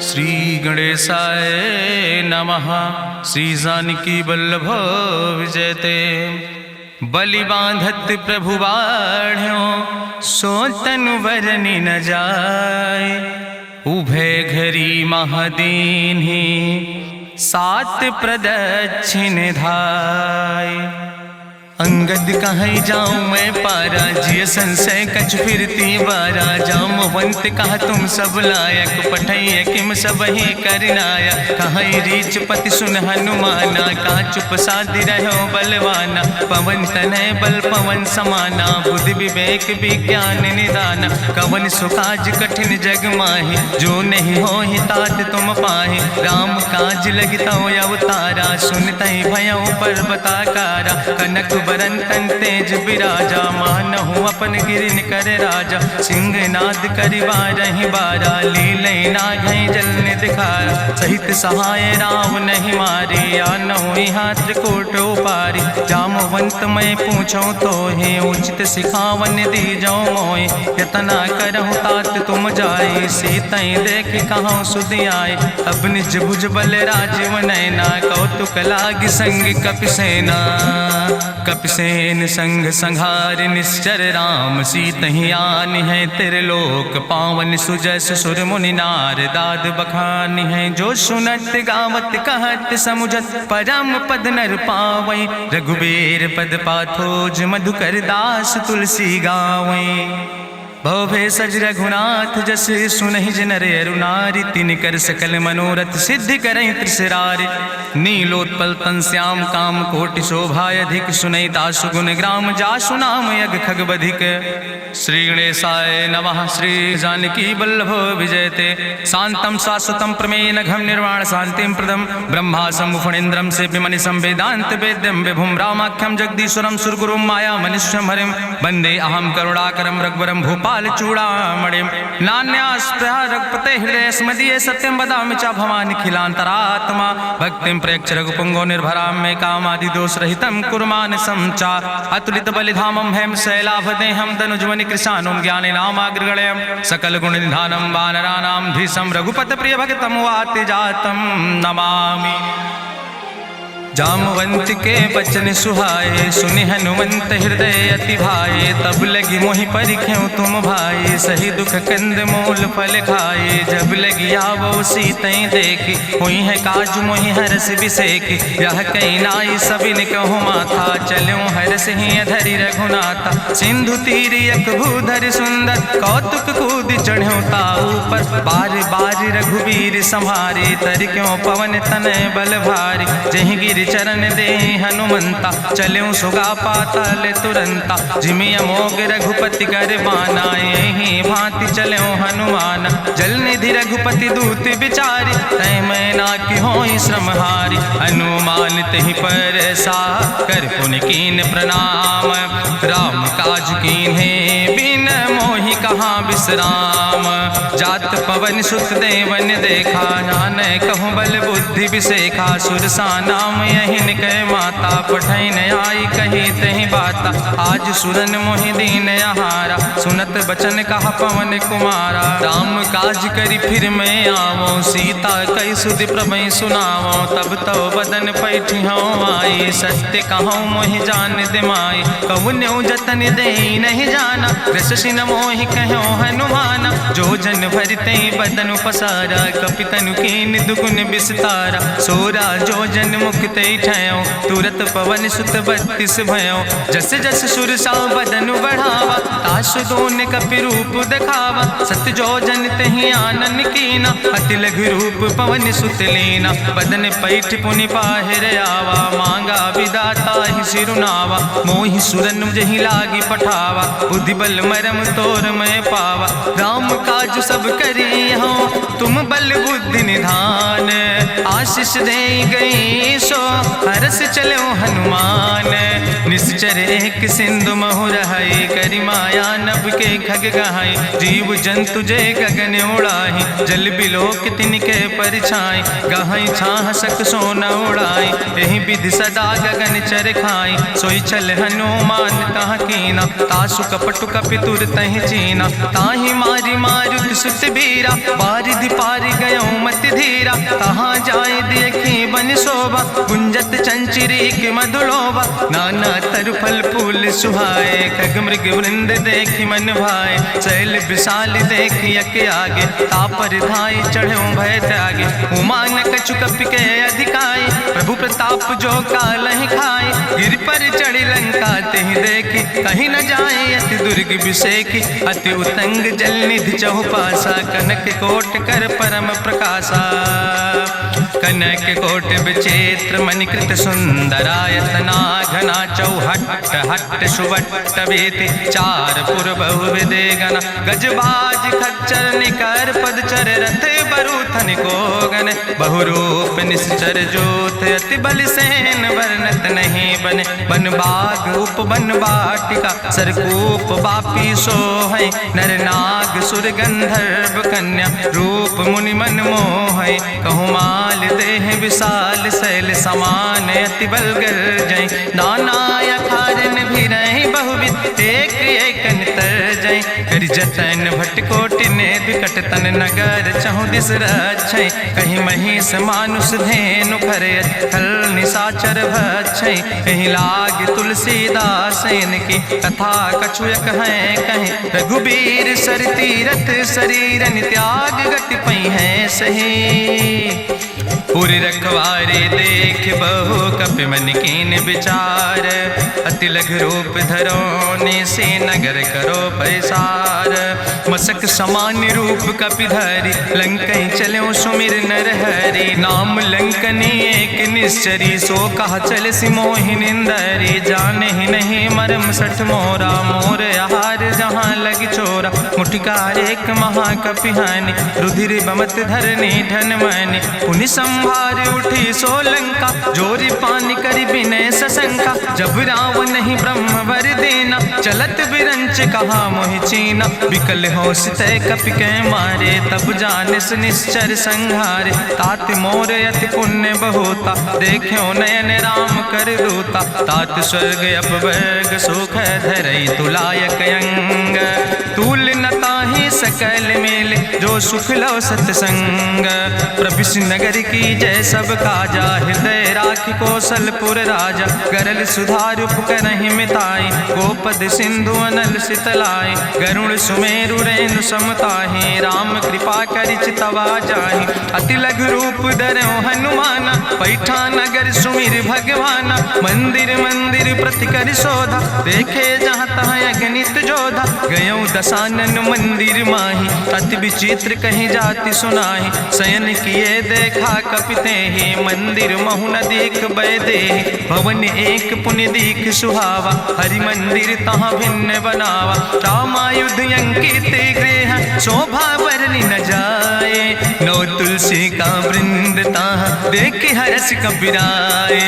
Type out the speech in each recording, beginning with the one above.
श्री गणेशाय नमः। श्री जानकी वल्लभ विजयते। बलि बांधत प्रभु बाढ़ो सो तनु बरनि न जाय। उभय घरी महादीन्हि सात प्रदक्षिण धाय। अंगद कहीं जाऊं मैं पारा जिय संशय कछ फिरती बारा। जामवंत कहा तुम सब लायक पठैय किम सब ही करनाया। कहीं रीच पति सुन हनुमाना कहा चुप साधि रहो बलवाना। पवन तनय बल पवन समाना बुद्धि विवेक विज्ञान निदाना। कवन सुकाज कठिन जग माहि जो नहीं हो ही तात तुम पाहि। राम काज लगता अवतारा सुनतहि भयो पर्वताकारा। कनक बरन तन तेज बिराजा मानहु अपन गिरिन कर राजा। सिंह नाद करिवा रही बारा लीले नागई जल दिखारा। सहित सहाय राम नहीं मारे आनहु हाथ कोट पारी। जामवंत मैं पूछो तो हे उचित सिखावन दी जाओ मोय। यतना करहु तात तुम जाए सीतई देख कहूँ सुध आए। अब निज भुज बल राजीव नैना कौतुक लाग संग कपिसेना। कपिसेन संग संहार निश्चर राम सीतहि आनि है त्रिलोक पावन। सुजस सुर मुनि नार दाद बखानि है। जो सुनत गावत कहत समुझत परम पद नर पावै। रघुबीर पद पाथोज मधुकर दास तुलसी गावै। भवे सज रघुनाथ जस सुनहि जिनर अरुनारि। तिनकर सकल मनोरथ सिद्धि करहि त्रिसरारि। नीलोत्पल तन श्याम काम कोटि शोभाय अधिक। सुनहि दासु गुण ग्राम जासु नाम यज्ञ खग बधिक। श्री गणेशाय नमः। श्री जानकी वल्लभ विजयते। शांतम शाश्वतम प्रमेय नघम निर्वाण शांतिम प्रदम। ब्रह्मा शंभु फणीन्द्रम सेव्यमणि संवेदांत वेद्यम विभुम रामाख्यम जगदीश्वरम सुरगुरुम माया मनुष्यम हरिम। वंदे अहम करुणाकरम रघुवरम भूपाल चूड़ामणिम। नान्यास्पृहा रघुपते हृदय स्मदीये सत्यम वदामि च भवानि खिलांतरात्मा। भक्तिम प्रयच्छ रघुपुंगो निर्भराम मे कामादि दोष रहितम कुर्मान् समचा। अतुलित बलिधामम हेम शैलाभदेहम दनुजवनि कृशानुम ज्ञाने नामाग्रगणयम। सकल गुण निधानम वानराणाम धीशम रघुपत प्रिय भक्तम वाति जातम नमामि। जामवंत के बचन सुहाए सुनि हनुमंत हृदय अति भाए। तब लगी मोहि परिख्यों तुम भाई सही दुख कंद मूल फल खाए। जब लगी आवो सीतई देखी हुई है काज मोहि हरस बिसेखी। यह कई नाई सबिन कहु माथा चलूं हरस ही अधरि रघुनाथा। सिंधु तीर यक भूधर सुंदर कौतुक कूद चढ़्यो ताऊ पर। बार बार रघुबीर संहारे तर क्यों पवन तनय बल भारी। जहि गिर चरण दे हनुमंता चल्यों सुगा पाताल तुरंता। जिमि अमोघ रघुपति कर बाना यही भांति चल्यों हनुमान। जल निधि रघुपति दूत बिचारी तय मैं ना कि होई श्रमहारी। हनुमान तहि पर सा कर पुनि कीन प्रणाम। राम काज कीन्हे बिन मोहि कहाँ विश्राम। जात पवन सुत देवन देखा नानय कहूँ बल बुद्धि विसेखा। सुरसा नाम यहिन कह माता पठैन आई कही तहि बाता। आज सुरन मोहि दीन आहारा सुनत बचन कहा पवन कुमारा। राम काज करी फिर मैं आवो सीता कई सुधि प्रभु सुनावो। तब तो बदन पैठी हूँ आई सत्य कहूँ मोहि जान दिमाई। कहुन्यु जतन दे नहीं जाना रससिन मोहि कहो हनुमाना। जो जन भरते बदन पसारा कपितनु कीन दुगुन विस्तारा। सोरा जो जन मुक्ते ठयो तुरत पवन सुत 32 भयो। जस जस सुरसा बदन बढ़ावा तासु दोन कपि रूप दिखावा। सत जो जन तहि आनन कीना अति लघु रूप पवन सुत लीना। बदन पैठ पुनि पाहिर आवा मांगा विदाता ही सिरुनावा। मोहि सुरन जहि लागी पठावा बुद्धि बल मरम तोर मैं पावा। राम काज सब करी हो तुम बल बुद्धि निधान। आशीष दे गई सो हरस चलो हनुमान। निश्चर एक सिंधु महु रहाई करी माया नभ के खग गहाई। जीव जंतु जे गगन उड़ाही जल बिलोक तिनके परछाई। गहाई छाह सक सोना उड़ाई यही विधि सदा गगन चर खाई। सोई चल हनुमान तहाँ कीना तासु कपटु कपि तुर तहि चीना। ताहि मारी मारुत सुत बीरा बारिधि पारि गयो मत रघुबीरा, कहाँ जाए देखी बन शोभा, गुंजत चंचरी के मधुलोभा, नाना तरु फल फूल सुहाए, खग मृग वृंद देखी मन भाए, शैल विशाल देखी यके आगे, तापर धाय चढ़ो भय त्यागे, उमान कछु कपि के अधिकाई, प्रभु प्रताप जो कालहि खाए, गिर पर चढ़ी लंका तेहि देखी, कहीं न जाए अति दुर्ग विषेखी, अति उतंग जल निधि चहुपासा, कनक कोट कर परम प्रकाशा, कनक कोट विचित्र मणिकृत सुंदरायतना, घना चौहट्ट हट्ट सुवट्ट वेति, चार पुर बहु विदे गण, गजबाज खच्चर निकर पदचर, रथ बरूथन को गण, बहुरूप निश्चर जोत, अति बल सेन वर्णत नहीं बने, बन बाग उप बन बाटिका, सरकूप बापी सोहै, नर नाग सुर गंधर्व कन्या, रूप मुनि मन मोहै, कहूँ माल देह विशाल शैल समान, अति बल गर्जै, नाना अखारन भी रही बहुविध, एक एक तर जय, कर जतन भटकोटि ने विकट तन नगर, चहु दिस रक्षै, कहीं महिष मानुष धेनु खरे, खल निशाचर भक्षै, कहीं लाग तुलसीदास इनकी, कथा कछुयक है कहीं, रघुबीर सर तीरथ शरीरन त्याग गति पई है सही, पूरी रखवारे देख बहु कपि मन कीन विचार, अति लघु रूप धरोने से नगर करो पैसार, मसक समान रूप कपि धरि, लंकई चलो सुमिर नर हरि, नाम लंकनी एक निश्चरी, सो कहा चल सिमोहि निंदरी, जाने ही नहीं मरम सठ मोरा, मोर आहार जहाँ लग चोरा, मुठिकार एक महाकपि हानि, रुधिर बमत धरनी धन मनि, पुनि संभार उठी सोलंका, जोरी पानी करी विनय सशंका, जब रावण नहीं ब्रह्म वर देना, चलत बिरंच कहा मोहि चीना, विकल होश तय कपि के मारे, तब जानिस निश्चर संहारे, तात मोर अति पुण्य बहुता, देख्यो नयन राम कर दूता, तात स्वर्ग अपवर्ग सुख धरई तुलायक अंग, तूल न ताहि सकल मेल, जो सुख लो सत्संग, प्रभिस नगर की जय सब काजा, हृदय राखि कौशलपुर राजा, गरल सुधार उपकरहि मिताई, गोपद सिंधु अनल सितलाई, गरुड़ सुमेरु रेणु समताहि, राम कृपा करि चितवा जाहि, अति लघु रूप धरौ हनुमाना, पैठा नगर सुमिर भगवाना, मंदिर मंदिर प्रति कर शोधा, देखे जहाँ तहाँ अगणित जोधा, गयौ दशानन मंदिर माही, अति विचित्र कहीं जाति सुनाही, शयन किए देखा कपिते ही, मंदिर महु न देख बैदे, भवन एक पुण्य दीख सुहावा, हरि मंदिर तहाँ भिन्न बनावा, रामायुध अंकित गृह, शोभा बरली न जाए, नौ तुलसी का वृंद तहाँ देख हरस कपिराए,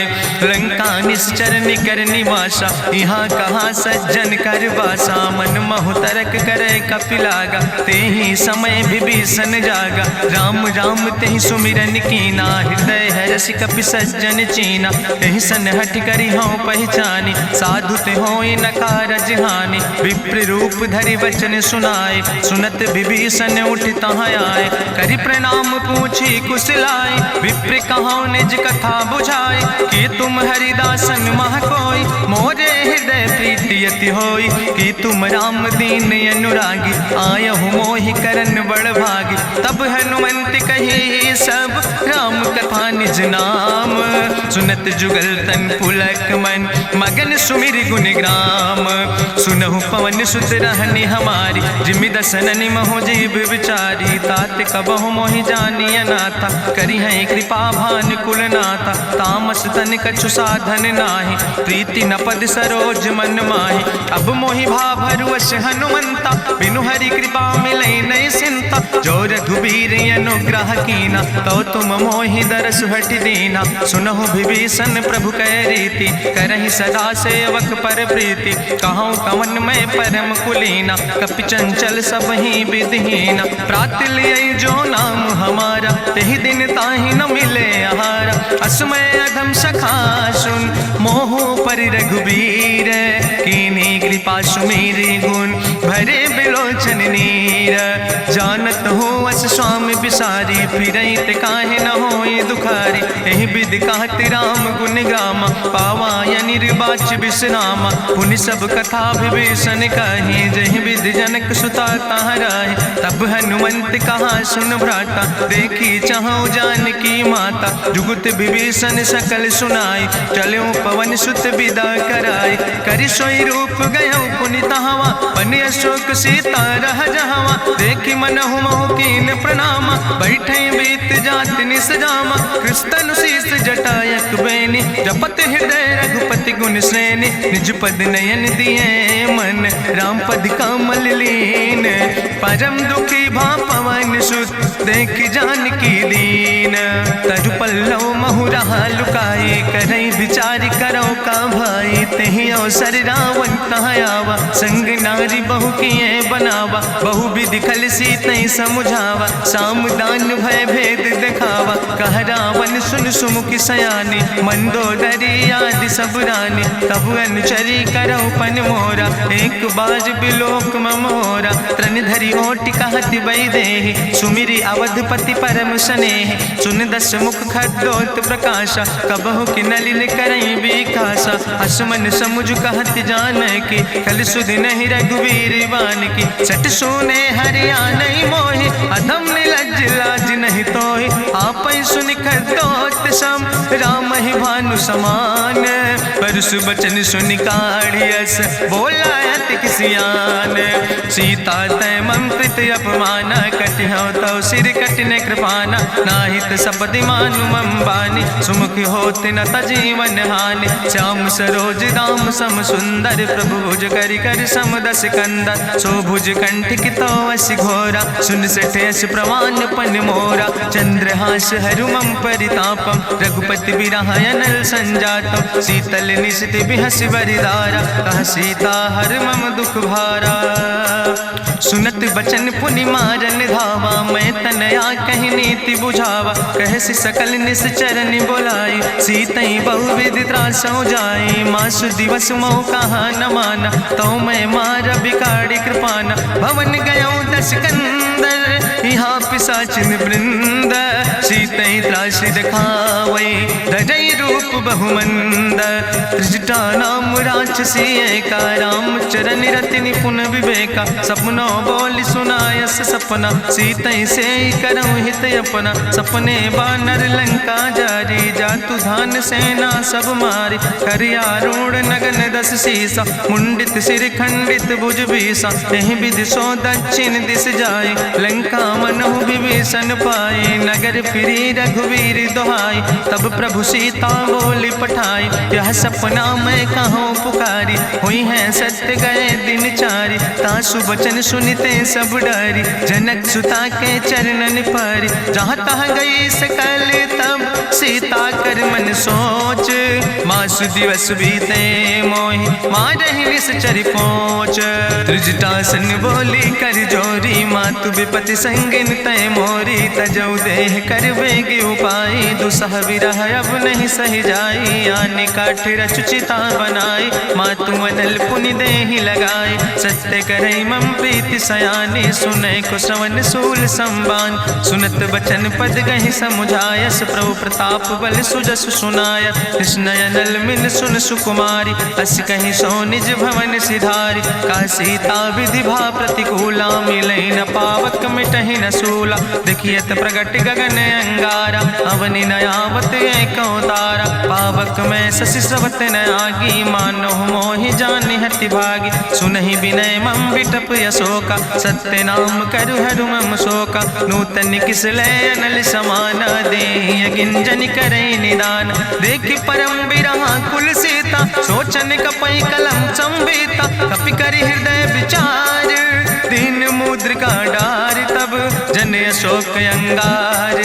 लंका निश्चर निकर निवासा, यहाँ कहाँ सज्जन कर बासा, मन महु तरक करे कपिलागा, ते ही समय विभीषण जागा, राम राम तेहि सुमिरन कीना, हृदय हरस कपि सज्जन चीना, तेहि सन हठ करी हूँ पहचानी, साधु ते होई न कारज हानि, विप्र रूप धरि वचन सुनाए, सुनत विभीषण उठ तहाँ आए, करि प्रणाम पूछी कुशलाए, विप्र कहाँ निज कथा बुझाए, कि तुम हरिदासन मह कोई, मोरे हृदय प्रीति अति होई, कि तुम राम दीन अनुरागी, आयहु मोहि करन बड़ भागी, तब हनुमंत कही सब राम कथा निज नाम, सुनत जुगल तन पुलक मन, मगन सुमिर गुण ग्राम, सुनहु पवन सुत रहनी हमारी, जिमि दसननि महु जीव विचारी, तात कबहु मोहि जानी अनाथा, करी है कृपा भान कुल नाथा, तामस तन कछु साधन नाही, प्रीति न पद सरोज मन माही, अब मोहि भाभरुवश हनुमंता, बिनु हरि कृपा मिलै नहीं सिंता, जो रघुबीर अनुग्रह कीना, तो तुम मोहि दरस हट दीना, सुनहु विभीषण प्रभु कै रीति, करहि सदा सेवक पर प्रीति, कहूँ कवन में परम कुलीना, कपि चंचल सब ही विधिहीना, प्रात लियै जो नाम हमारा, तेहि दिन ताहि न मिले आहारा, असमय अधम सखा सुन, मोहु पर रघुबीर, कीन्ही कृपा सुमेरि गुण, भरे बिलोचन नीर, जानत हो अस स्वामी बिसारी, फिरई ते काहे न होई दुखारी। एहि विधि कहत राम गुण गामा, पावा निर्बाच विश्रामा। पुनि सब कथा विभीषण कही, जहि विधि जनक सुता कहाँ रहे। तब हनुमंत कहा सुन भ्राता, देखी चाहूँ जानकी माता। जुगुत विभीषण सकल सुनाई, चलो पवन सुत विदा कराई। करि सोई रूप गयो पुनि तहवा, बन अशोक सीता रह जहवा। देखी मनहु महु कीन प्रणामा, बैठे बीत जात निस जामा। कृष्ण शीस जटायक बेनी, जपत हृदय रघुपति गुण श्रेणी। निज पद नयन दिए मन, राम पद कमल लीन। परम दुखी भा पवन सुत, देख जानकी दीन। तरु पल्लव महु रहा लुकाई, करई विचार करो का भाई। तेहि अवसर रावण तहाँ आवा, संग नारी बहु किए बनावा। बहु विधि खल सीतै समुझावा, साम दान भय भेद दिखावा। कह रावण सुन सुमुखी सयानी, मंदोदरी आदि सब रानी। तब अनुचरी करो पन मोरा, एक बार बिलोक ममोरा। त्रन धरि ओटि कहत बई देहि, सुमिरी अवधपति परम स्नेह। सुन दस मुख खद्योत प्रकाशा, कबहु कि नलिन करई बिकासा। असमन समुझ कहत जानकी, कल सुध नहीं रघुवीर बान की। सट सुने हरियाणई मोहि, अधम निलज्ज लाज नहीं तोहि। आपै सुनि खद्योत सम, राम ही भानु समान। परसु बचन सुनि काढ़ियस, बोला अति किसियान। सीता तै मम कृत अपमाना, कटिहौ तौ सिर कटिन कृपाना। नाहित सपदि मानु मम बानी, सुमुख होत न तजीवन हानि। श्याम सरोज दाम सम सुंदर, प्रभु भुज करि कर सम दस कंदर। सो भुज कंठ कितो अस घोरा, सुन सठेस प्रमाण पन मोरा। चंद्रहास हरु मम परितापम, रघुपति बिरहायनल संजातम। शीतल निशित बिहस बरिदारा, कह सीता हर मम दुख भारा। सुनत बचन पुनि मारन धावा, मैं तनया कहि नीति बुझावा। कहसि सकल निश्चरन बोलाई, सीतई बहुविधि त्रासौ जाई। मासु दिवस मोह कहा न माना, तौ मैं मार बिकाड़ी कृपाना। भवन गयो दस कंदर, यहाँ पिशाचिन वृंद। सीतई त्रास दिखावई, धजई रूप बहुमंद। त्रिजटा नाम राक्षसी एका, राम चरण रति निपुण विवेका। सपनों बोल सुनायस सपना, सीतई से करऊँ हित अपना। सपने बानर लंका जारी, जातु धान सेना सब मारी। करियारूढ़ नगन दस सीसा, मुंडित सिर खंडित भुज बीसा। एहि विधि सो दक्षिण दिस जाय, लंका मनहु विभीषण पाए। नगर फिरी रघुवीर दोहाई, तब प्रभु सीता बोली पठाई। यह सपना मैं कहूँ पुकारी, हुई है सत्य गए दिन चारी। तासु बचन सुनते सब डरी, जनक सुता के चरणन पर। जहाँ तहाँ गई सकल तब, सीता कर मन सोच। मासु दिवस बीते मोहि, मारहि निश्चर पहुँच। त्रिजटासन बोली कर जोरी, मातु विपति संगिन तय मोरी। तजौ देह कर बेगी उपाय, दुसह विरह अब नहीं सही जाई। आने काठ रचुचिता बनाई, मातु मनल पुनि देहि लगाई। सत्य करई मम प्रीति सयानी, सुनै को श्रवण सूल संबान। सुनत बचन पद गहि समुझायस, प्रभु प्रताप बल सुजस सुनाय। कृष्णयनल मिन सुन सुकुमारी, अस कहि सो निज भवन सिधारी। का सीता विधि भा प्रतिकूला, मिलै न पावक मिटहि न सूला। देखियत प्रगट गगन अंगारा, अवनि नयावत एको तारा। पावक में शशि स्रवत न आगी, मानो मोहि जानि हति भागी। सुनहि विनय मम विटप यशोका, सत्य नाम करु हरु मम शोका। नूतन किसले अनल समाना, देहि गिंजन करई निदान। देखि परम बिरहा कुल सीता, सोचन कपई कलम संवेता। कपि करि हृदय विचार, दीन मुद्रिका डार। तब जन अशोक अंगार,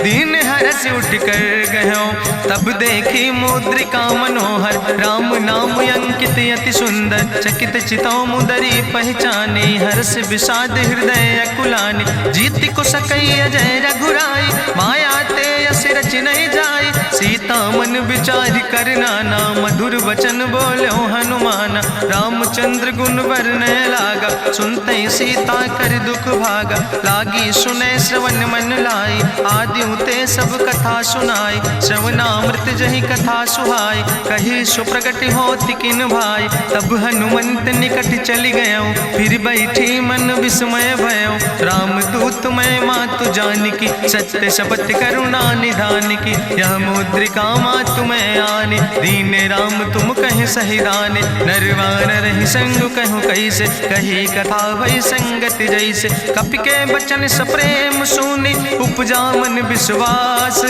दीन हरस उठ कर गयो। तब देखी मुद्रिका मनोहर, राम नाम अंकित अति सुंदर। चकित चितौ मुदरी पहचानी, हर्ष विषाद हृदय अकुलानी। जीत को सकई अजय रघुराई, माया ते यस रच नहीं जाई। सीता मन विचार कर नाना, मधुर वचन बोलो हनुमाना। रामचंद्र गुण वरने लागा, सुनते सीता कर दुख भागा, लागी सुने श्रवण मन लाई, आदियों ते सब कथा सुनाई, श्रवणामृत जही कथा सुहाई, कही सुप्रगट होति किन भाई, तब हनुमंत निकट चली गयो, फिर बैठी मन विस्मय भयो, राम दूत मैं मातु जानकी, सत्य शपथ करुणा निधान की, यह मुद्रिका मातु मैं आने, दीन राम तुम कहे सही दाने, नरवान रही संग कहूँ कैसे, कही कथा भई संगति जैसे, कपि के बचन सप्रेम सुनी, उपजा मन विश्वास,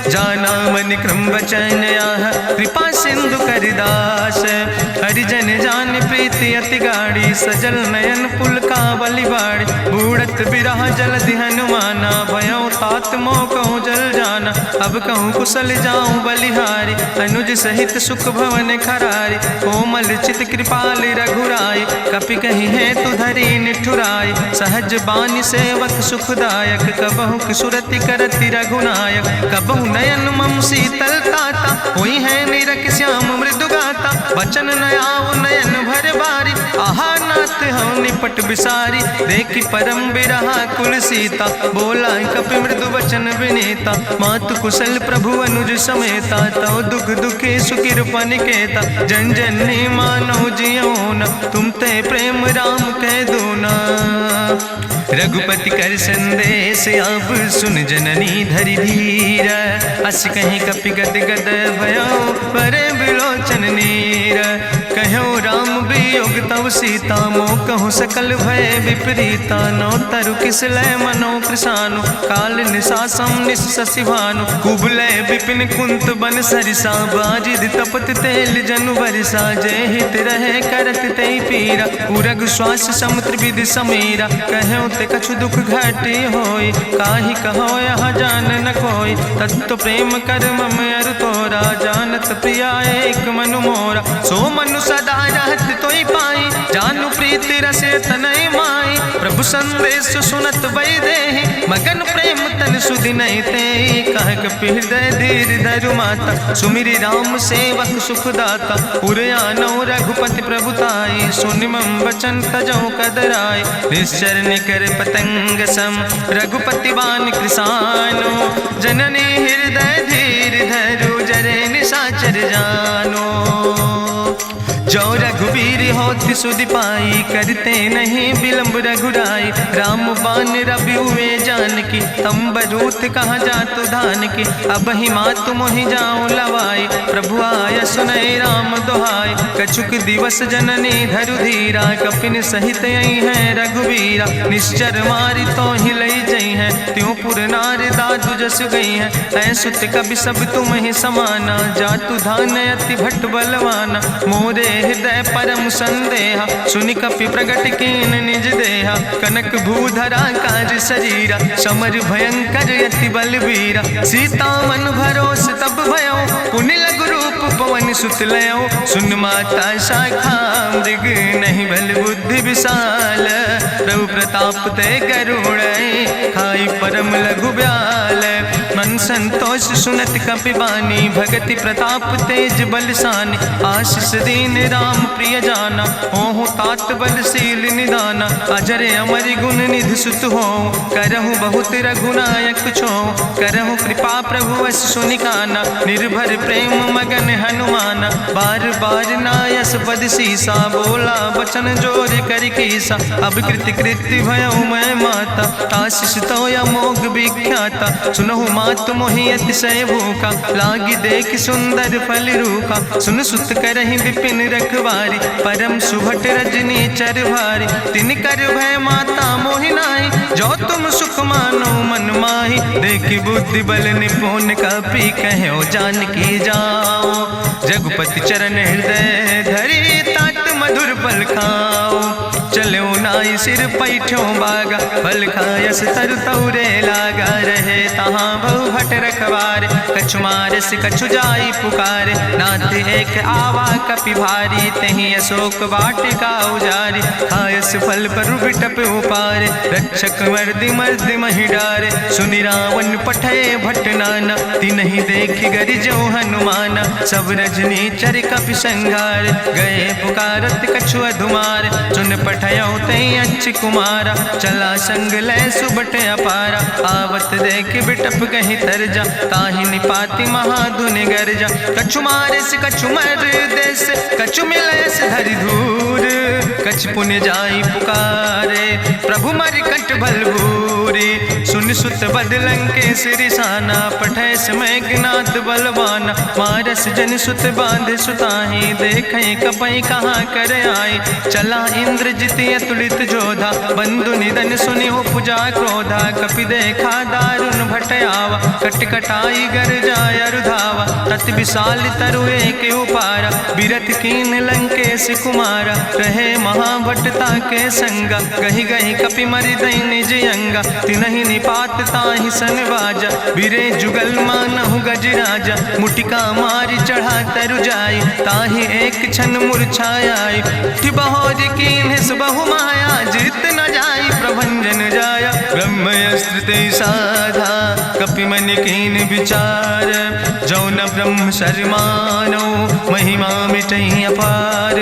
जाना मन क्रम वचन आह, कृपा सिंधु करिदास, हरिजन जान प्रीति अति गाड़ी, सजल नयन पुलकावली बाड़ी, बूढ़त बिरह जलधि हनुमाना, भयो तात मोह कहूँ जल जाना, अब कहूँ कुशल जाऊँ बलिहारी, अनुज सहित सुख भवन खरारी, कोमल चित कृपाल रघुराई, कपि कही है तु धरी निठुराई, सहज बानी सेवक सुखदायक, कबहु किशुरति करति रघुनायक, कबहु नयन मम शीतल ताता, हुई है निरख श्याम मृदु गाता, बचन नयाव नयन भर बारी, आहा नाथ हम निपट बिसारी, देखी परम बिरहा कुल सीता, बोला कपि मृदु वचन विनीता, मातु कुशल प्रभु अनुज समेता, तव दुख दुखी सुकृपा निकेता, जन जननी मानो जियो न, तुम ते प्रेम राम कह दो ना, रघुपति कर संदेश अब सुन जननी धरि धीर, अस कहीं कपि गद गद भयो परे बिलोचन नीर, कहो राम वियोग तव सीता, मोह कहूँ सकल भय विपरीता, नौ तरु किस लय मनो कृशानु, काल निशासम निशि भानु, कुबलय विपिन कुंत बन सरिसा, बाजिद तपत तेल जनु बरिसा, जय हित रहे करत ते पीरा, उरग श्वास समुद्र विधि समीरा, कहो ते कछु दुख घटी होई, काहि कहो यहाँ जान न कोई, तत्व प्रेम कर मम अरु तोरा, जानत प्रिया एक मनु मोरा, सो मनु सदा रहत तोई पाई, जानु प्रीति रसे तनय माई, प्रभु संदेश सुनत वै देहि, मगन प्रेम तन सुधि नहीं ते, कह कपि हृदय धीर धरु माता, सुमिरि राम सेवक सुखदाता, उरयानो रघुपति प्रभुताई, सुनि मम वचन तजौ कदराई, निश्चर निकर पतंग सम, रघुपति बान कृसानो, जननी हृदय धीर धरु जरे निशाचर जानो, जो रघुवीर होति सुधि पाई, करते नहीं विलंब रघुराई, राम बान रवि हुए जानकी, तंबरूथ कहाँ जातु धान की, अब ही मातु मोहि जाऊँ लवाई, प्रभु आय सुनय राम दुहाई, कछुक दिवस जननी धरु धीरा, कपिन सहित यही है रघुवीरा, निश्चर मारी तो ही लई जई है, त्यों पुर नार दादु जस गई है, ऐसुत कभी सब तुम ही समाना, जातु धान अति भट्ट बलवाना, मोरे हृदय परम संदेहा, सुनि कपि प्रगट कीन निज देहा, कनक भूधरा काज शरीरा, समर भयंकर यति बलवीरा, सीता मन भरोस तब भयो, पुनि लघु रूप पवन सुत लयो, सुन माता शाखा मृग नहीं बल बुद्धि विशाल, प्रभु प्रताप ते गरुड़ खाई परम लघु ब्याल, मन संतोष सुनत कपि बानी, भगति प्रताप तेज बलसानी, आशीष दीन राम प्रिय जाना, ओहु तात बलशील निदाना, अजर अमर गुण निधि सुत हो, करहु बहुत रघुनायक छो, करहु कृपा प्रभु वश सुनिकाना, निर्भर प्रेम मगन हनुमाना, बार बार नायस पद सीसा, बोला बचन जोर कर कीसा, अब कृति कृति भयो मैं माता, आशीष तो अमोघ विख्याता, सुनहु मातु मोहि अतिशय भूखा, लागी देख सुंदर फल रूखा, सुन सुत करहि विपिन रखवारी, परम सुभट रजनी चर भारी, तिन कर भय माता मोहि नाहि, जो तुम सुख मानो मन माहि, देखि बुद्धि बल निपुण कपि कहो जानकी जाओ, रघुपति चरण हृदय धरि तात मधुर फल खाओ, चलो नाई सिर पैठो बागा, फल खायस तरु तौरे लागा, रहे तहाँ बहु भट रखवारे। कछु मारस कछु जाई पुकारे, नाथ एक आवा कपि भारी। तहीं अशोक वाटिका उजारी, खायस फल पर बिटप उपारे। रक्षक मर्दि मर्दि महि डारे, सुनि रावण पठय भट नाना। तिन्हि देख गरिजो हनुमाना, सब रजनी चर कपि संघार। गए पुकारत कछु अधुमार, सुन पठयो तई अच्छ कुमारा। चला संग लै सुबट अपारा, आवत देख बिटप कहीं तरजा। ताहि निपाति महाधुनि गर्जा, कछु मारिस कछु मर देस। कछु मिलैस धरि धूर, कछ पुण्य जाई पुकारे। प्रभु मरि कंठ भल भूरी, सुन सुत बद लंकेश रिसाना। पठय समय ज्ञात बलवाना, मारस जन सुत बांध सुताहि। देखें कपई कहाँ कर आए, चला इंद्रजित अतुलित जोधा। बंधु निधन सुनि उपजा क्रोधा, कपि देखा दारुण भट आवा। कट कटाई गर जाय रुधावा, तत विशाल तरु एक उपारा। बिरथ कीन लंकेश कुमारा, रहे महाभटता के संगा। गहि गहि कपि मरि दई निज अंगा, तिन्हि निपात ताहि सन बाजा। बिरे जुगल मानहु गजराजा, मुटिका मारि चढ़ा तरु जाई। ताहि एक क्षण मूर्छाई, बहोज कीन्हिस बहु माया। जीत न जाई प्रभंजन जाया, ब्रह्मस्त्र ते साधा। कपि मन कीन विचार, जौ न ब्रह्म शर्मानो। महिमा मिटई अपार,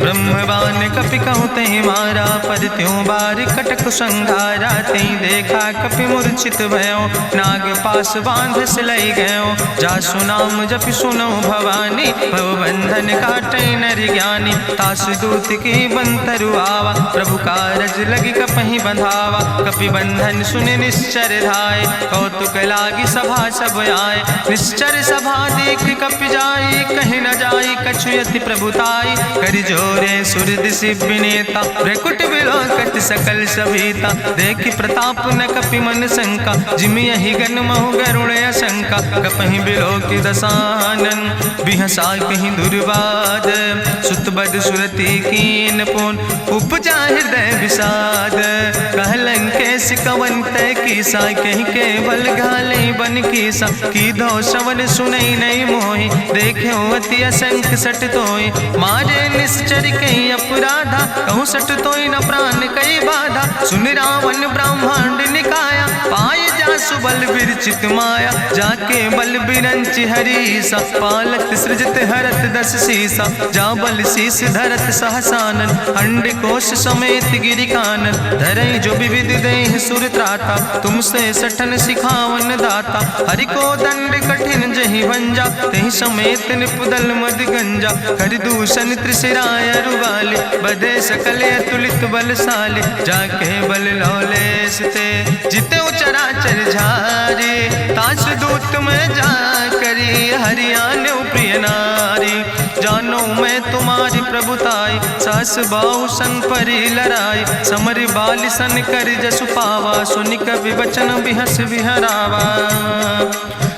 ब्रह्मवान कपि कहु तहि मारा। पर त्यों बार कटक संघारा, तई देखा कपि मूर्छित भयो। नाग पास बांध सिलई गयो, जासु नाम जपि सुनो भवानी। भव बंधन काटई नर ज्ञानी, तासु दूत की बंतरु आवा। प्रभु कारज लगी कपहि बंधावा, कपि बंधन सुनि निश्चर धाय। कौतुक लागी सभा सब आए, निश्चर सभा देख कपि जाई। कहीं न जाई कछु यति प्रभुताई, कर जोरे सुर दिसि विनेता। भ्रकुट विलोकत सकल सभीता, देखि प्रताप न कपि मन शंका। जिमि यहि गन महु गरुण शंका, कपहि बिलोकि दसानन। बिहसा कहीं दुर्वाद, सुत बद सुरति कीन पुन। उपजा हृदय विषाद, कहलन कैस कवन तय कीसा। कहीं केवल घाले बन कीसा, की दो श्रवण सुनई नहीं मोहि। देखे अति असंख सट तोय, मारे निश्चर कहीं अपराधा। कहूँ सट तोय न प्राण कई बाधा, सुन रावण ब्रह्मांड निकाया। पाय जासु बल विरचित माया, जाके बल बिरंचि हरीसा। पालत सृजत हरत दस सीसा, जा बल शीस धरत सहसानन। अंड कोश समेत गिरि कानन, धरई जो विविध देह सुर त्राता। तुमसे सठन सिखावन दाता, हरि को दंड कठिन जहि भंजा। तहि समेत निपुदल मद गंजा, कर दूषण त्रिशिराय रुवाले। बधे सकल अतुलित बलशाले, जाके बल लौलेस ते। जिते चराचर झारे, तास दूत में जा करी। हरियाणा प्रिय नारी, जानो मैं तुम्हारी प्रभुताई। सास बाहु सन परी लड़ाई, समर बाल सन कर जसु पावा। सुनि कवि वचन बिहस विहरावा,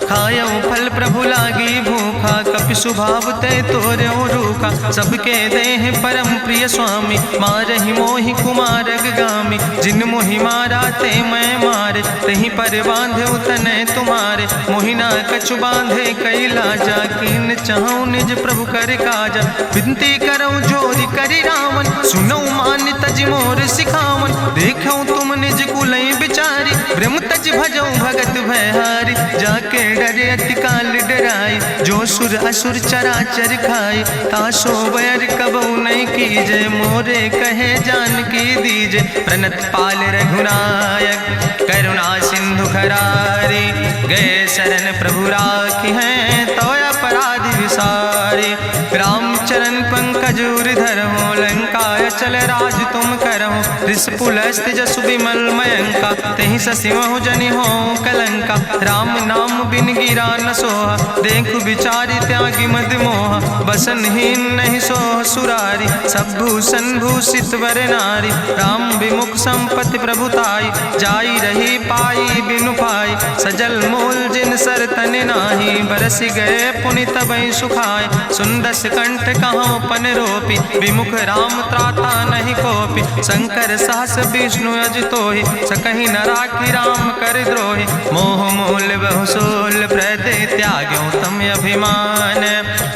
खायो फल प्रभु लागी भूखा। कपि स्वभाव ते तोर्यो रूखा, सबके देह परम प्रिय स्वामी। मारहि मोहि कुमारग गामी, जिन मोहि मारा ते मैं मारे। तहीं पर बांधे तने तुम्हारे, मोहिना कछु बांधे कई लाजा। कीन चाहूं निज प्रभु कर काजा, विनती करऊं जोरी करी रावण। सुनऊ मान तज मोर सिखावन, देखऊं तुम निज कुलई बिचारी। ब्रह्म तज भजऊं भगत भयहारी, जाके डरे अति काल डराई। जो सुर असुर चराचर खाई, तासो बैर कबऊ नहीं कीजे। मोरे कहे जान की दीजे, प्रणत पाल रघुनायक। करुणा सिंधु खरारी, गए शरण प्रभु राखी हैं। तो अपराध विसारी, रामचरण पंकज उर धरहु। लंकाय चल राज तुम करहु, रिसपुलस्त जसु विमल मयंका। तहि ससिमहु जनि हो कलंका, राम नाम बिन गिरा न सोहा। देखु विचारि त्यागी मद मोहा, बसनहीन नहीं सोह सुरारी। सब भूषण भूषित वर नारी, राम विमुख संपत्ति प्रभुताई। जाई रही पाई बिनु पाई, सजल मूल जिन सर तन नाही। बरस गए पुनि तबहि सुखाए। सुंदस कंठ कहाँ पन रोपी, विमुख राम त्राता नहीं कोपी। शंकर सहस विष्णु अजितोहि, सकहि न राखी राम कर द्रोहि। मोह मूल बहुसूल प्रदे त्याग्यो तम अभिमान।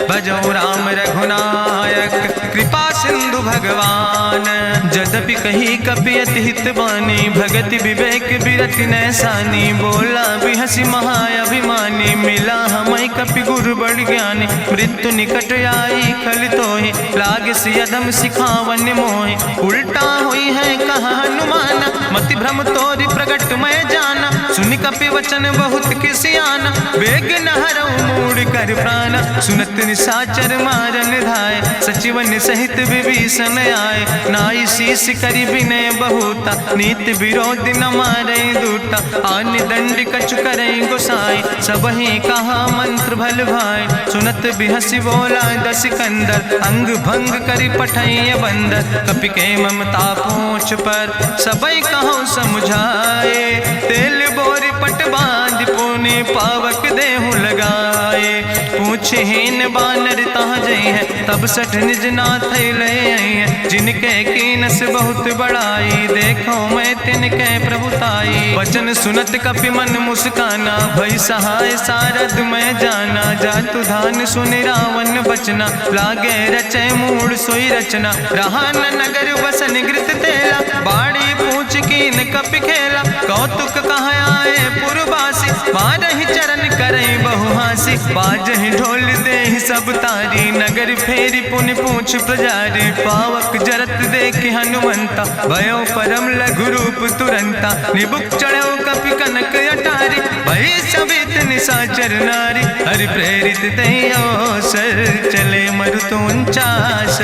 भजो राम रघुनायक कृपा सिंधु भगवान। यद्यपि कही कपि अति हित बानी, भगति विवेक बिरति नैसानी। बोला बिहसि महाअभिमानी, मिला हमै कपि गुरु बड़ ज्ञानी। मृत्यु निकट आई खल तोहि, लागे सियदम सिखावन मोहि। उल्टा हुई है कहा हनुमाना, मति भ्रम तोरि प्रगट मैं जाना। सुनि कपि वचन बहुत किसियाना, बेग न हरऊ मूढ़ कर प्राण। सुनत निशाचर मारन धाय, सचिवन सहित विभीषण आए। नाई शीस करि विनय बहुता, नीति विरोध न मारे दूता। आन दंड कछु करे गोसाई, सबहि कहा मंत्र भल भाई। सुनत बिहसि बोला दस कंदर, अंग भंग करि पठैय बंदर। कपि के ममता पूछ पर, सबई कहो समुझाए। तेल बोरी पट बांध पुनि पावक देहु लगाए। पूछहीन बानर तहाँ जई है, तब सठ निज नाथ ले आई है। जिनके कीनस बहुत बड़ाई, देखो मैं तिनके प्रभुताई। वचन सुनत कपि मन मुस्काना, भई सहाय सारद मैं जाना। जातु धान सुनि रावण बचना, लागे रचे मूढ़ सोई रचना। रहा न नगर बसन घृत तेला, बाड़ी पूछ कीन कपि खेला। कौतुक कहाँ आए पुरवासी, मारहि चरण करई बहु हासी। बाजहि ढोल देहि सब तारी, नगर फेरी पुनि पूछ प्रजारी। पावक जरत देख हनुमंता, भयो परम लघु रूप तुरंता। निबुक चढ़ो कपि कनक अटारी, भई सबित निशाचर नारी। हरि प्रेरित तहि अवसर, चले मरुत 49।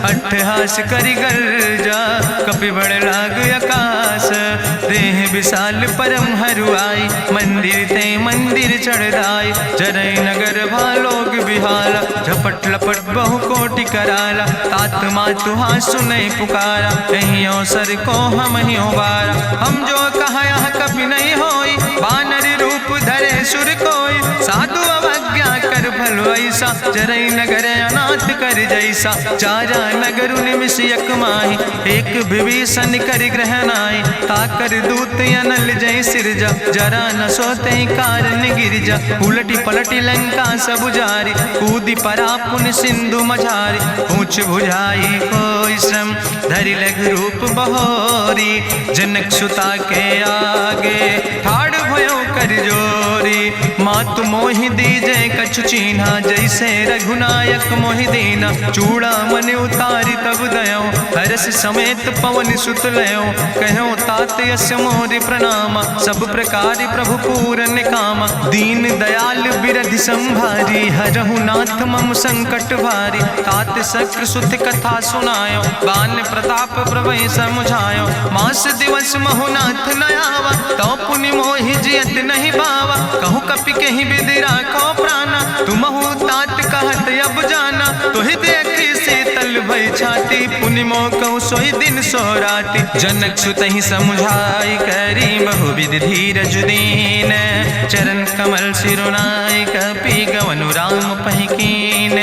अट्ठहास करि गर्जा, कपि बड़ लाग आकाश। देह विशाल परम हरुआई, मंदिर ते मंदिर चढ़ाई। जरई नगर भालोग बिहाला, झपट लपट बहु कोटि कराला। तात मातु हाँ सुनै पुकारा, कहीं अवसर को हम ही उबारा। हम जो कहा यहाँ कभी नहीं होई, बानर रूप धरे सुर कोई। साधु अवज्ञा कर भल ऐसा, जरई नगर अनाथ कर जैसा। चारा नगर निमिष यक माही, एक विभीषण कर ग्रह नाई। ताकर दूत अनल जय सिरजा, जरा न सोते कारण गिरजा। उलटी पलटी लंका सब जारी, कूदी परा पुन सिंधु मझारी। पूछ बुझाई कोई श्रम, धरि लघु रूप बहोरी। जनक सुता के आगे, ठाड़ भयो कर जोरी। मातु मोहि दीजे कछु चीन्हा, जैसे रघुनायक मोहि दीना। चूड़ा मन उतारी तब दयो, हरस समेत पवन सुत लयो। कहो तात यस मोरि प्रणामा, सब प्रकार प्रभु पूरन कामा। दीन दयाल बिरधि संभारी, हरहु नाथ मम संकट भारी। तात शक्र सुत कथा सुनायो, बान प्रताप प्रभै समुझायो। मास दिवस महु नाथ न आवा, तो पुनि मोहि जियत नहीं बावा। कहु कपि कहीं विधि राखो प्राणा, तुमहु तात कहत अब जाना। तुहि देखी शीतल भई छाती, पुनि मोह कहु सोई दिन सो राति। जनक सुतहि समुझाई, करी बहुविधि धीरज दीन। चरण कमल सिरुनाई, कपि गवनु राम पहि कीन।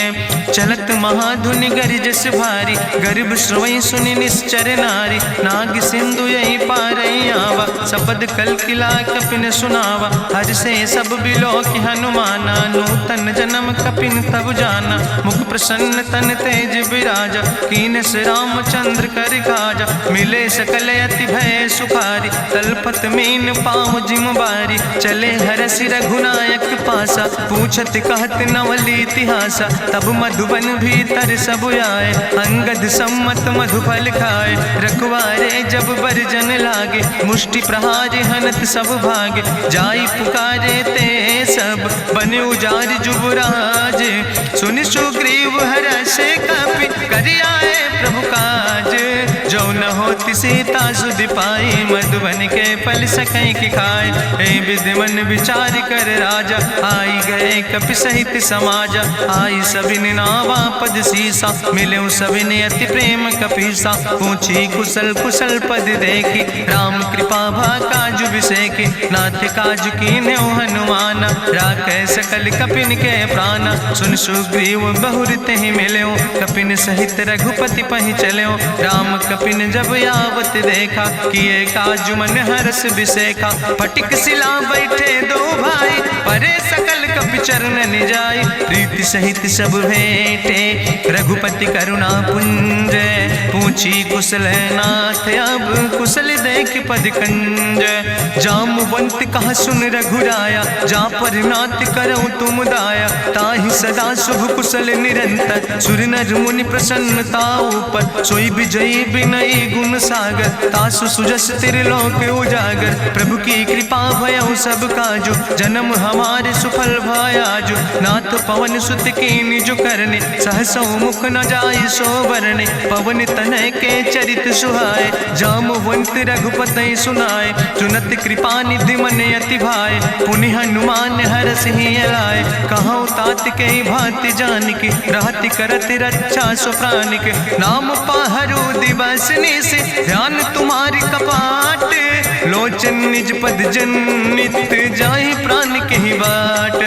चलत महाधुनि गरिजस भारी, गर्भ श्रोई सुनि निश्चर नारी। नाग सिंधु यही पारई आवा, सबद कल किला कपिन सुनावा। हर से सब बिलो कि हनुमाना, नूतन जन्म कपिन तब जाना। मुख प्रसन्न तन तेज विराजा, कीनस रामचंद्र कर काजा। मिले सकल अति भय सुखारी, तलपत मीन पाँव जिम बारी। चले हरसि रघुनायक पासा, पूछत कहत नवल इतिहासा। तब मधुबन भीतर सब आए, अंगद सम्मत मधुफल खाए। रखवारे जब बरजन लागे, मुष्टि प्रहारे हनत सब भागे। जाई पुकारे ते सब, बने उजार जुबराज। सुनि सुग्रीव हर्षे कपि, करि आए प्रभु काज। जो न होति सीता सुध पाई, मधुबन के फल सकैं की खाए। ए विधि मन विचार कर राजा, आई गए कपि सहित समाजा। आई सबिन नावा पद सीसा, मिले सबिन अति प्रेम कपीसा। पूछी कुशल कुशल पद देखी, राम कृपा भा काजु विसेखी। नाथ काजु कीन्हे हनुमान, राखै सकल कपिन के प्राण। सुन सुग्रीव बहुर तेहि मिल्यो, कपिन सहित रघुपति पहि चल्यो। राम कपिन जब आवत देखा, किए काजु मन हरस विसेखा। फटिक सिला बैठे दो भाई, परे सकल कपि चरण जाय। प्रीति सहित सब भेंटे, रघुपति करुणा पुंज। पूछी कुशल नाथ, अब कुशल देख पद कंज। जामवंत कहा सुन रघुराया, जा पर नाथ करऊं तुम दाया। ताहि सदा शुभ कुशल निरंतर, सुर नर मुनि प्रसन्नता ऊपर। सोई विजयी विनयी गुण सागर, तासु सुजस त्रिलोक उजागर। प्रभु की कृपा भयउ सब काजु, जन्म हमारे सुफल भयाजु। नाथ पवन सुत कीन्हि जो करने, सहसौ मुख न जाय सो बरने। पवन तनय के चरित सुहाए, जामवंत रघुपति सुनाए। चुनत कृपा निधि मन अति भाए, पुनि हनुमान हरषि लाए। कहौं तात के भांति जानकी, रहति करत रक्षा सो प्राणिक। नाम पाहरु दिवस निश, ध्यान तुम्हारी कपाट। लोचन निज पद जनित, जाहि प्राण के ही बाट।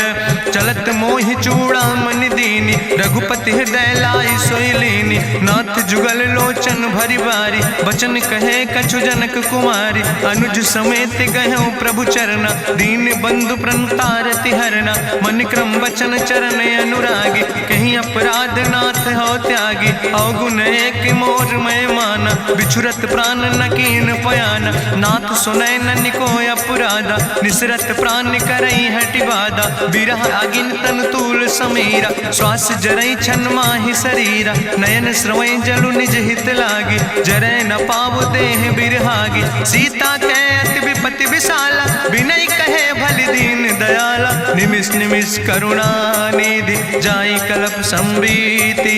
चलत मोहि चूड़ामणि दीनी, रघुपति हृदय लाई सोई लीनी। नाथ जुगल लोचन भरि बारी, बचन कहे कछु जनक कुमारी। अनुज समेत गहऊँ प्रभु चरना, दीन बंधु प्रणतारति हरना। मन क्रम वचन चरण अनुरागी, कहीं अपराध नाथ हो त्यागी। अवगुण एक मोर मैं माना, बिछुरत प्राण न कीन पयाना। नाथ सुनय ननि को अपराधा, निसरत प्राण करई हटि बाधा। बिरह अगिन तन तूल समीरा, श्वास जरई छन माहि शरीरा। नयन श्रवई जलु निज हित लागी, जरय न पाव देह बिरहागी। सीता के अति विपति विशाला, बिनय कहे भलि दीन दयाला। निमिष निमिष करुणा निधि, जाई कलप संबीति।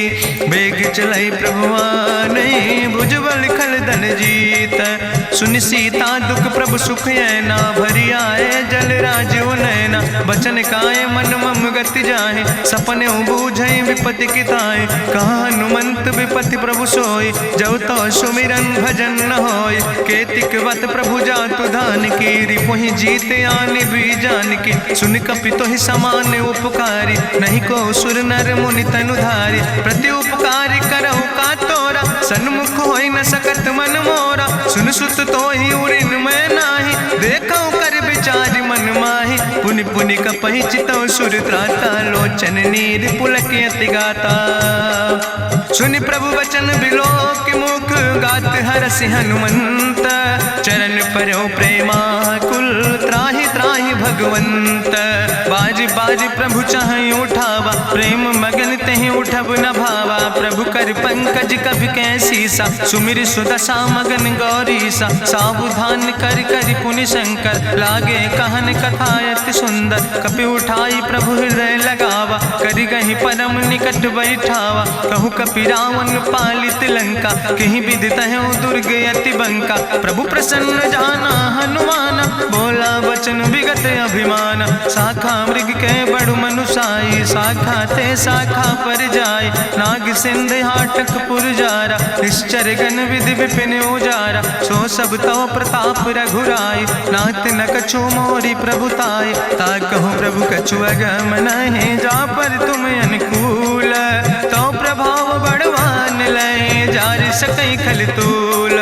बेग चलई प्रभुआनहि, भुजबल खल धन जीत। सुनि सीता दुख प्रभु सुख ऐना, भरि आए जल राजो नैना। बचन काए मन मम गति जाहे, सपने बूझई विपति किताए। कहा हनुमंत विपति प्रभु सोई, जब तो सुमिरन भजन न होय। केतिक वत प्रभु जातु धान की, रिपुहि जीत आने भी जान की। सुन कपि तोहि समान उपकारी, नहीं को सुर नर मुनि तनु धारी। प्रति उपकारी करहु का तोरा, सन्मुख होई न सकत मन मोरा। सुन सुत तोहि उरिन मैं नाही, देखौ कर विचार मन माहि। पुनि पुनि कपहि चितौ सुर त्राता, लोचन नीर पुलक अति गाता। सुनि प्रभु वचन बिलोक मुख, गात हरषि हनुमंत। चरण परौ प्रेमाकुल, त्राहि त्राहि भगवंत। बाज बाज प्रभु चाहि उठावा, प्रेम मगन तेहि उठब न भावा। प्रभु कर पंकज कभि कैसीसा, सुमिर सुदशा मगन गौरीसा। सावधान कर कर पुनि शंकर, लागे कहन कथा अति सुंदर। कपि उठाई प्रभु हृदय लगावा, करि गहि परम निकट बैठावा। कहु कपि रावण पालित लंका, कहि विधि तहु दुर्ग अति बंका। प्रभु प्रसन्न जाना हनुमाना, बोला वचन विगत अभिमान। शाखा मृग के बड़ु मनुसाई, शाखा ते शाखा पर जाय। नाग सिंध हाटक पुरजारा, निश्चर गण विधि विपिन उजारा। सो सब तव प्रताप रघुराई, नाथ न कछु मोरी प्रभुताई। ताकहु प्रभु कछु अगम नहीं, जा पर तुम अनुकूल। तो प्रभाव बड़वान लय, जार सकई खल तूल।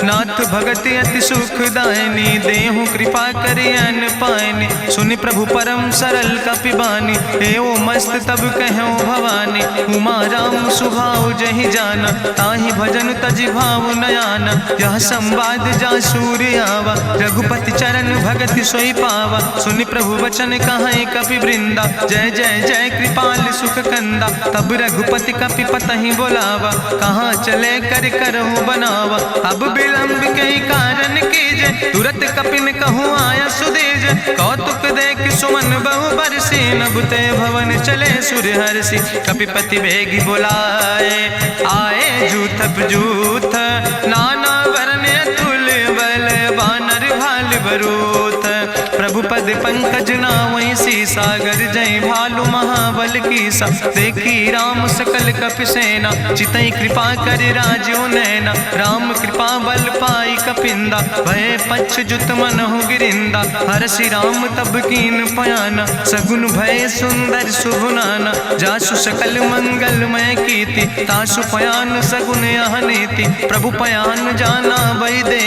नाथ भगति अति सुखदायनी, देहु कृपा करि अन पायनि। सुनि प्रभु परम सरल कपिबानी, एवं मस्त तब कहूँ भवानी। उमा राम सुभाव जहि जाना, ताहि भजन तजि भाव नयाना। यह संवाद जा सूर्य आवा, रघुपति चरण भगति सोई पावा। सुनि प्रभु वचन कहाई कपि वृंदा, जय जय जय कृपाल सुख कंदा। तब रघुपति कपि पतहि बोलावा, कहाँ चले कर करहु बनावा। अब विलंब कई कारण कीजे, तुरत कपिन कहूँ आया सुदेज। कौतुक देख सुमन बहु बरसी, नभते भवन चले सूर्य हर्षि। कपिपति बेगी बुलाए, आए जूथ जूथ नाना वरने बरूथ। प्रभु पद पंकज नावै सागर जय भालु महाबल कीसा। देखी राम सकल कपि सेना चितई कृपा कर राजो नैना। राम कृपा बल पाई कपिंदा भय पछ जुत मनहु गिरिंदा। हरषि राम तब कीन पयाना सगुन भय सुंदर शुभ नाना। जासु सकल मंगलमय कीर्ति तासु पयान सगुन यह नीति। प्रभु पयान जाना भई दे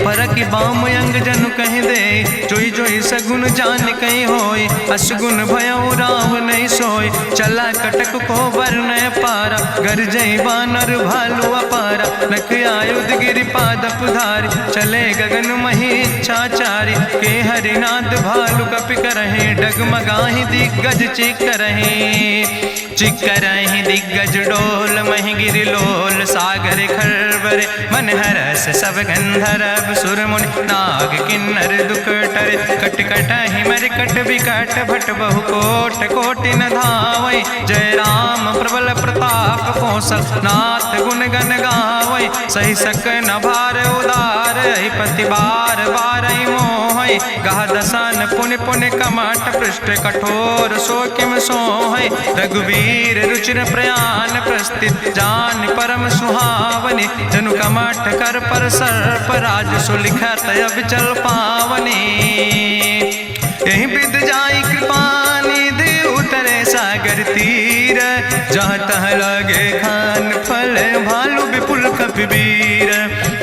परखि बाम अंग जनु कह दे। जोई जोई सगुन जान कहीं होय असगुन भयो राम नहीं सोय। चला कटक को वर्ण पारा गरजई बानर भालू अपारा। नख आयुध गिरि पादप धारी चले गगन मही इच्छाचारी। के हरिनाद भालु कपि करहि डगमगाहि दिग्गज चिकरहि दिग्गज डोल महि गिरि लोल। सागर खरबर मन हरस सब गंधर्व सुर मुनि नाग किन्नर दुख टरे। कट कटहि मरकट विकट भट बहु कोट कोटि न धावै। जय राम प्रबल प्रताप कौशल नाथ गुण गण गावै। सही सक न भार उदार पति बार बार मोहै। गह दसन पुनि पुनि कमठ पृष्ठ कठोर सो किम सोहै। रघुवीर रुचिर प्रयाण प्रस्थित जान परम सुहावनी। जनु कमठ कर पर सर्प राज सुलिखत अविचल पावनी। यही विद जाई कृपा निधि उतरे सागर तीर। जहाँ तह लगे खान फल भालू विपुल कपिवीर।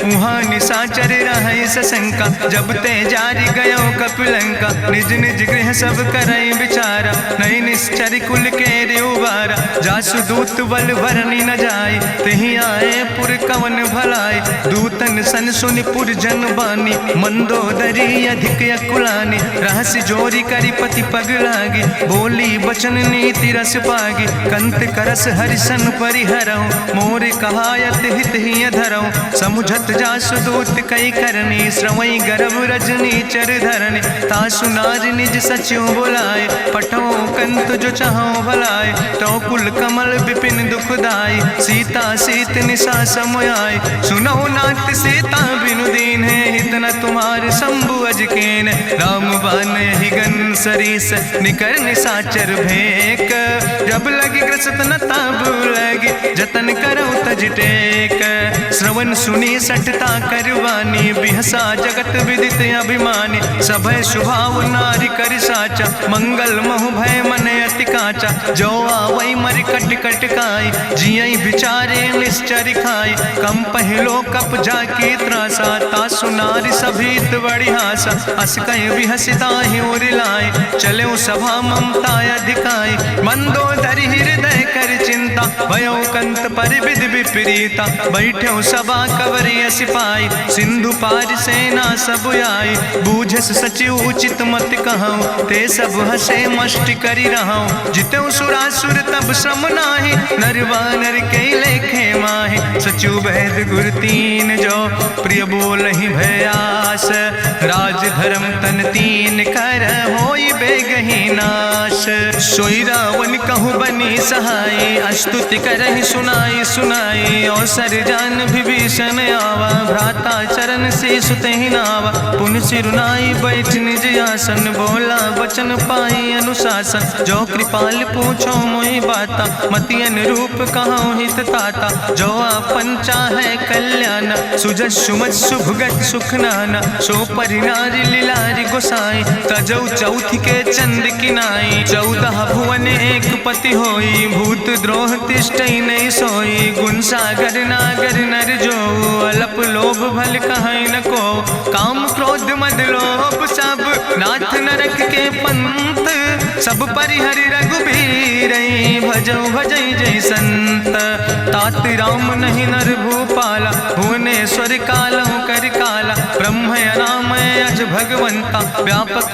उहाँ निशाचर रहै सशंका जब ते जारी गयो कपिलंका। निज निज गृह सब करई विचारा नहीं निश्चर कुल के उबारा। जासु दूत बल भरनी न जाय तेहि आए पुर कवन भलाई। दूतन सन सुनि पुर जन बानी मंदोदरी अधिक अकुलानी। रहस्य जोरी करी पति पग लागी बोली बचन नीति रस पागी। कंत करस हरिसन परिहरऊँ मोर कहायत हित ही धरऊँ। समुझत जासु दूत कई करनी श्रवई गर्भ रजनी चर धरनी। तासु नाज निज सचिव बुलाए पठो कंत जो चाहो भलाए। तो कुल कमल विपिन दुखदाई सीता सीत निशा समयाय। सुनो नाथ सीता बिनु दीन है हित न तुम्हार शंभु अजकेन। राम बान ही गन सरीस निकर निशाचर भेक। जब लगी ग्रसत न तब लगी जतन करो तज टेक। श्रवण सुनी सटता करवानी बिहसा जगत विदित अभिमानी। सभय स्वभाव नारी कर साचा मंगल महु भय मन अति काचा। जो आवै मर कट कट काई जियई बिचारे निश्चर खाई। कम पहलो कप जाकी त्रासा तासु नारी सभीत बड़ी हासा। अस कहीं बिहसिता ही उरिलाए चले सभा ममता अधिकाई। मंदोदरी हृदय कर चिंता भयो कंत पर विधि विपरीता। बैठो सभा कवरिय सिपाही सिंधु पार सेना सब आई। बूझस सचिव उचित मत कहूँ ते सब हसे मष्ट करी रहूँ। जितऊ सुरासुर तब श्रम नाही नर वानर के लेखे माहि। सचिव वैद गुर तीन जो प्रिय बोल ही भयास। राज धर्म तन तीन कर होई बेगही नाश। सोई रावण कहूँ बनी सहाय अस्तुति करहि सुनाई सुनाई। अवसर जान विभीषण आवा भ्राता चरण से सुतहि नावा। पुन सिरुनाई बैठ निज आसन बोला वचन पाई अनुशासन। जो कृपाल पूछो मोहि बाता मति अनुरूप कहूँ हित ताता। जो आपन चाहे कल्याण सुजस सुमत शुभगत सुख नाना। सो परिनारी लीलारी गोसाई तजौ चौथ के चंद किनाई। 14 भुवन एक पति होई भूत द्रोह तिष्ठई नहीं सोई। गुण सागर नागर नर जो अलप लोभ भल कहीं न को। काम क्रोध मद लोभ सब नाथ नरक के पंथ। सब परिहरि रघुबीर भजौ भजई जय संत। तात राम नहीं नर भूपाला भुवनेश्वर कालहु कर काला। ब्रह्म अनामय अज भगवंता व्यापक